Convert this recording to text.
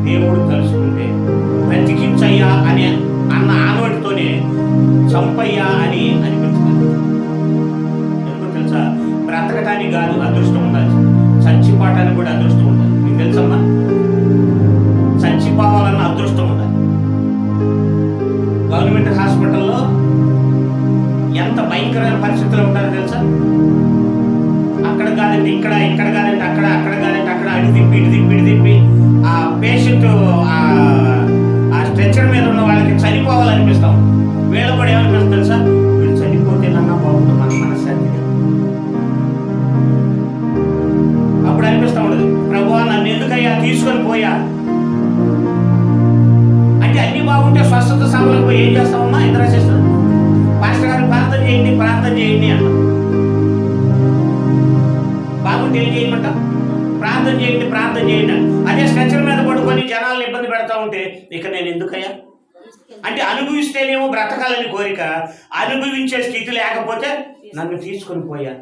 దేవుడు తలుచుకుంటే బ్రతికించయ్యా అని అన్న ఆనవాటితోనే చంపయ్యా అని అనిపించాలి. ఎందుకో తెలుసా? బ్రతకటానికి కాదు అదృష్టం ఉండాలి, చచ్చిపోవటానికి కూడా అదృష్టం ఉండాలి. మీకు తెలుసమ్మా? చచ్చిపోవాలన్న అదృష్టం ఉండాలి. గవర్నమెంట్ హాస్పిటల్లో ఎంత భయంకరమైన పరిస్థితుల్లో ఉంటారో తెలుసా? అక్కడ కాదండి ఇక్కడ, ఇక్కడ కాదండి అక్కడ, అక్కడ కాదండి అక్కడ, అటు తిప్పి ఇటు తిప్పి ఇటు తిప్పి ఆ పేషెంట్ ఆ స్ట్రెచర్ మీద ఉన్న వాళ్ళకి చనిపోవాలనిపిస్తాం. వీళ్ళు కూడా ఏమనిపిస్తుంది తెలుసా? వీళ్ళు చనిపోతే నన్నా బాగుంటుంది మన మనశ్శాంతిగా. అప్పుడు అనిపిస్తూ ఉండదు, ప్రభువా నన్ను ఎందుకయ్యా తీసుకొని పోయా అంటే. అన్ని బాగుంటే స్వస్థత సభలకు పోయి ఏం చేస్తామమ్మా? ఇతర చేస్తాం, పాస్టర్ గారు ప్రార్థన చేయండి ప్రార్థన చేయండి అన్న. బాగుంటే ఏం చేయమంట? ప్రార్థన చేయండి ప్రార్థన చేయండి. అదే స్ట్రెచర్ మీద పడుకొని జనాలను ఇబ్బంది పెడతా ఉంటే ఇక నేను ఎందుకయ్యా అంటే. అనుభవిస్తేనేమో బ్రతకాలని కోరిక, అనుభవించే స్థితి లేకపోతే నన్ను తీసుకొని పోయా